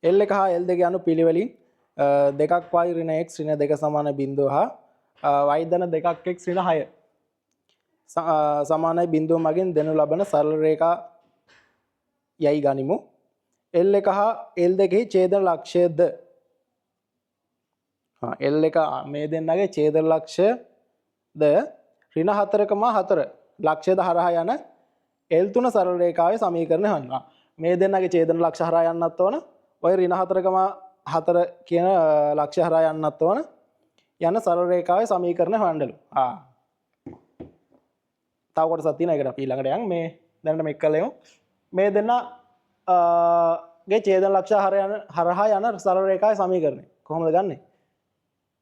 L එක හා L දෙක යනු පිළිවෙලින් දෙකක් y ඍණ x ඍණ 2 සමාන බිඳුව හා y ධන දෙකක් x ඍණ 6 සමානයි බිඳුව මගින් දෙනු ලබන සරල රේඛා යයි ගනිමු. L එක හා L දෙකෙහි ඡේදන ලක්ෂයද L එක මේ දෙන්නගේ ඡේදන ලක්ෂයද ඍණ 4,4 ලක්ෂයද හරහා යන L3 සරල රේඛාවේ සමීකරණය හොයන්න. මේ දෙන්නගේ ඡේදන ලක්ෂ හරහා යන්නත් ඕන. ඔය ඍණ 4,4 කියන ලක්ෂය හරහා යන්නත් ඕන. යන සරල රේඛාවේ සමීකරණය හොයන්නලු. තව කොටසක් තියෙනවා. ඒකට අපි ඊළඟට යන් මේ දැනට මේක කළේමු. මේ දෙන්න ගේ ඡේදන ලක්ෂ හරහා යන සරල රේඛාවේ සමීකරණය කොහොමද ගන්නෙ?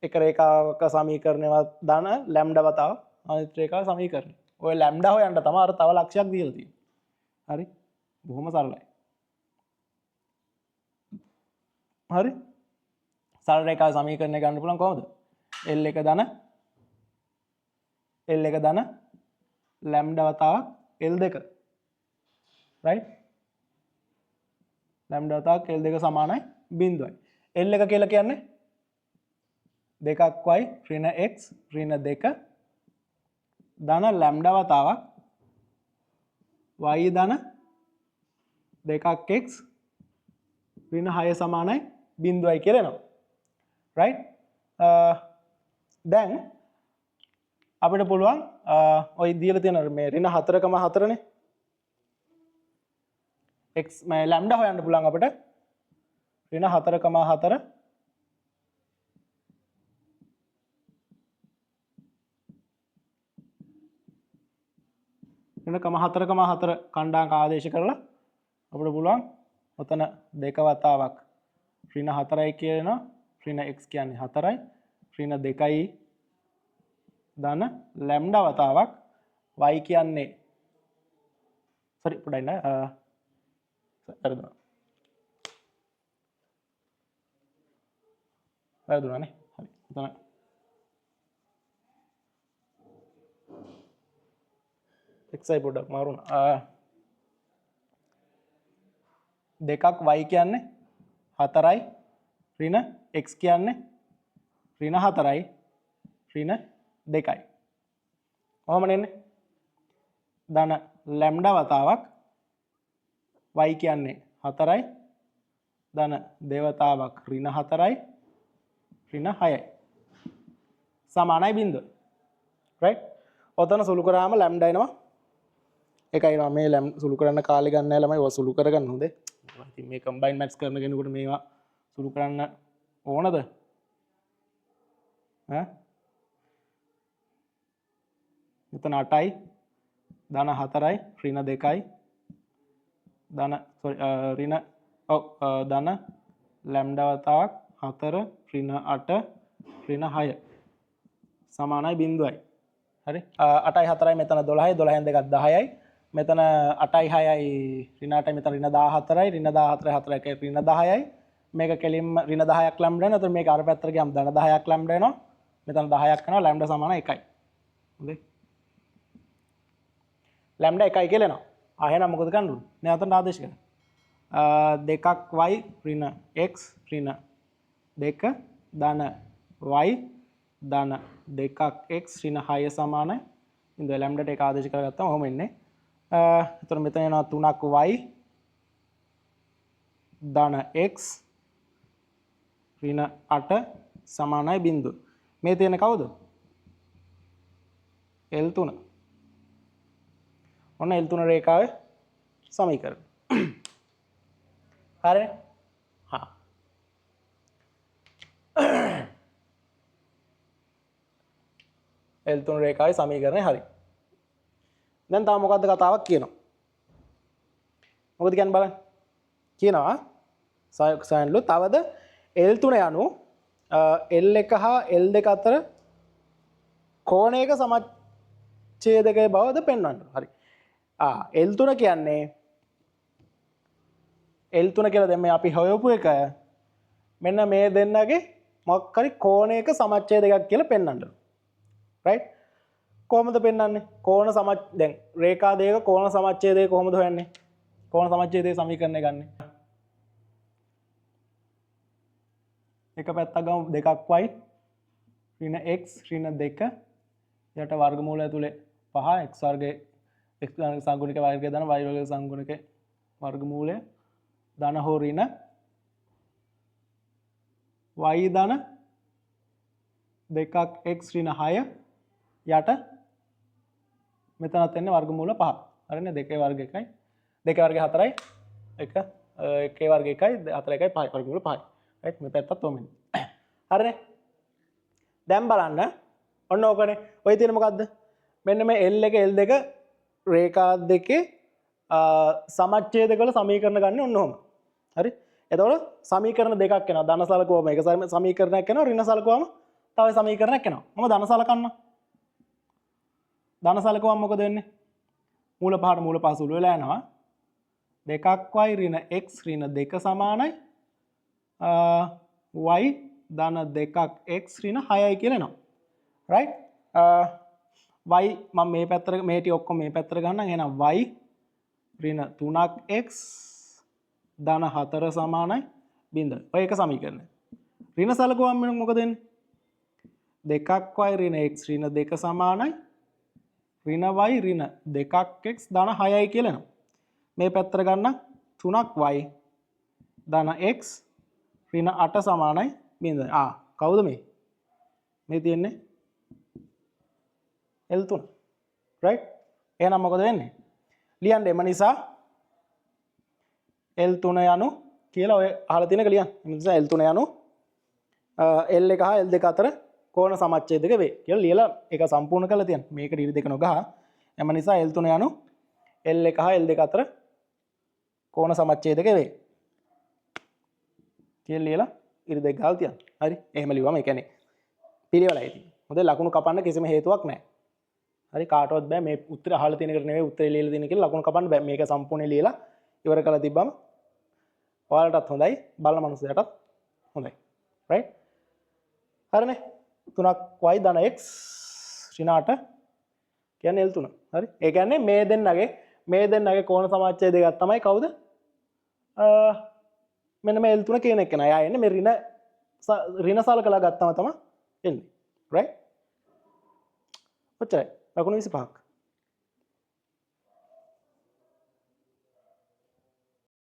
එක රේඛාවක සමීකරණයවත් දාන ලැම්ඩා වතාව අනිත් රේඛාවේ සමීකරණය. ඔය ලැම්ඩා හොයන්න තමයි අර තව ලක්ෂයක් දීලා තියෙන්නේ. හරි? බොහොම සරලයි. හරි? සරල රේඛාවේ සමීකරණය ගන්න පුළුවන් කොහොමද? L එක ධන ලැම්ඩා වතාවක් L2. right? ලැම්ඩා වතාවක් L2 සමානයි බිඳුවයි. L එක කියලා කියන්නේ දෙකක් y ඍණ x ඍණ 2 ධන ලැම්ඩා වතාවක් y ධන දෙකක් x ඍණ 6 සමානයි බිඳුවයි කියලා එනවා. right? දැන් අපිට පුළුවන් ඔය දීලා තියෙන මේ ඍණ 4,4 නේ x මේ ලැම්ඩා හොයන්න පුළුවන් අපිට ඍණ 4,4 4,4 කණ්ඩායමක ආදේශ කරලා අපිට පුළුවන් ඔතන දෙක වතාවක් ඍණ 4යි කියනවා ඍණ x කියන්නේ 4යි ඍණ 2යි ධන ලැම්ඩා වතාවක් y කියන්නේ sorry පොඩ්ඩක් ඉන්න වැරදුනානේ හරි එතන xi පොඩ්ඩක් මාරුණා දෙකක් y කියන්නේ 4යි ඍණ x කියන්නේ ඍණ 4යි ඍණ 2යි කොහොම නෙන්නේ ධන ලැම්ඩා වතාවක් y කියන්නේ 4යි ධන දේවතාවක් ඍණ 4යි ඍණ 6යි සමානයි බිඳුව. right? ඔතන සුළු කරාම ලැම්ඩා එනවා. ඒකයි මේ සුළු කරන්න කාලේ ගන්න නැහැ ළමයි. ඔය සුළු කරගන්න හොඳේ. ඉතින් මේ කම්බයින් මැත්ස් කරන කෙනෙකුට මේවා සුළු කරන්න ඕනද? මෙතන 8යි ධන 4යි ඍණ 2යි ධන ඍණ ධන ලැම්ඩා වතාවක් 4 ඍණ 8 ඍණ 6 සමානයි බිඳුවයි. හරි? 8යි 4යි මෙතන 12යි 12න් දෙකක් 10යි මෙතන 8යි 6යි ඍණ 8යි මෙතන ඍණ 14යි ඍණ 14 4යි ඍණ 10යි මේක කෙලින්ම ඍණ 10ක් ලැම්ඩා වෙනවා. එතකොට මේක අර පැත්තට ගියාම ධන 10ක් ලැම්ඩා වෙනවා. මෙතන 10ක් වෙනවා ලැම්ඩා සමාන 1යි. හොඳයි. ලැම්ඩා 1යි කියලා එනවා. එහෙනම් මොකද කරන්න ඕනේ? දැන් අතන ආදේශ කරන්න. දෙකක් y ඍණ x ඍණ 2 ධන y ධන දෙකක් x ඍණ 6 සමානයි. ඉතින් ලැම්ඩාට එක ආදේශ කරගත්තාම ඔහොම එන්නේ. එතකොට මෙතන එනවා 3ක් y ධන x ඍණ 8 සමානයි බිඳුව. මේ තියෙන කවුද? L3. ඔන්න L3 රේඛාවේ සමීකරණ. හරිනේ? හා. L3 රේඛාවේ සමීකරණය හරි. දැන් තව මොකද්ද කතාවක් කියනවා. මොකද කියන්නේ බලන්න. කියනවා සයන්ලු තවද L3 යනු L1 හා L2 අතර කෝණයක සමච්ඡේදකයේ බවද පෙන්වන්න. හරි. L3 කියන්නේ L3 කියලා දැන් මේ අපි හොයපු එක මෙන්න මේ දෙන්නගේ මොකක් හරි කෝණයක සමච්ඡේදකයක් කියලා පෙන්වන්න. right? කොහොමද පෙන්වන්නේ? කෝණ දැන් රේඛා දෙක කෝණ සමච්ඡේදය කොහොමද හොයන්නේ? කෝණ සමච්ඡේදයේ සමීකරණය ගන්න. එක පැත්තක් ගමු 2y ඍණ x ඍණ 2 යට වර්ගමූලය ඇතුලේ 5 x වර්ගයේ x සංගුණික වර්ගය දාන y වර්ගයේ සංගුණික වර්ගමූලය දාන හෝ ඍණ y දාන 2ක් x ඍණ 6 යට මෙතනත් එන්නේ වර්ගමූල 5. හරිනේ 2 වර්ග 1යි 2 වර්ග 4යි 1 1 වර්ග 1යි 4 1යි 5 වර්ගමූල 5යි. රයිට් මේ පැත්තත් ඔමෙන්. හරිනේ. දැන් බලන්න ඔන්න ඕකනේ. ඔය තියෙන මොකද්ද? මෙන්න මේ L එක L2 රේඛා දෙකේ සමච්ඡේද කළ සමීකරණ ගන්න ඔන්න ඔහොම. හරි? එතකොට සමීකරණ දෙකක් එනවා. ධන සලකුවම එක සමීකරණයක් එනවා. ඍණ සලකුවම තව සමීකරණයක් එනවා. මම ධන සලකන්න. ධන සලකුවම මොකද වෙන්නේ? මූල පහට මූල පහ සුළු වෙලා යනවා. 2y ඍණ x ඍණ 2 සමානයි y ධන 2ක් x ඍණ 6යි කියලා එනවා. right y මම මේ පැත්තට මේ ටික ඔක්කොම මේ පැත්තට ගන්නම්. එහෙනම් y ඍණ 3ක් x ධන 4 සමානයි 0. ඔය එක සමීකරණය. ඍණ සලකුවම මොකද වෙන්නේ? 2y ඍණ x ඍණ 2 සමානයි ඍණ y ඍණ 2ක් x ධන 6යි කියලා එනවා. මේ පැත්තට ගන්න 3ක් y ධන x ඍණ 8 සමානයි 0. කවුද මේ? මේ තියෙන්නේ L3. right? එහෙනම් මොකද වෙන්නේ? ලියන්න එම නිසා L3 යනු කියලා ඔය අහලා තියෙන එක ලියන්න. එම නිසා L3 යනු L1 හා L2 අතර කෝණ සමච්ඡේදක වේ කියලා ලියලා ඒක සම්පූර්ණ කරලා තියන්න. මේක ඩිරි දෙක නොගහ. එම නිසා L3 යනු L1 හා L2 අතර කෝණ සමච්ඡේදක වේ. කියලා ලියලා ඉරි දෙක ගහලා තියන්න. හරි? එහෙම ලිව්වම ඒ කියන්නේ පිළිවෙලයි තියෙන්නේ. මොකද ලකුණු කපන්න කිසිම හේතුවක් නැහැ. හරි කාටවත් බෑ මේ උත්තර අහලා තියෙන එකට නෙවෙයි උත්තරේ ලියලා දෙන්න කියලා ලකුණු කපන්න බෑ. මේක සම්පූර්ණයෙන් ලියලා ඉවර කරලා තිබ්බම ඔයාලටත් හොඳයි බලන මනුස්සයටත් හොඳයි. right? හරිනේ? 3ක් y ධන x ඍණ 8 කියන්නේ L3. හරි? ඒ කියන්නේ මේ දෙන්නගේ කෝණ සමච්ඡේදය දෙකක් තමයි කවුද? මෙන්න මේ L3 කියන එක නෑ. යා එන්නේ මේ ඍණ සලකලා ගත්තම තමයි එන්නේ. right? ඔච්චරයි. ලකුණු 25ක්.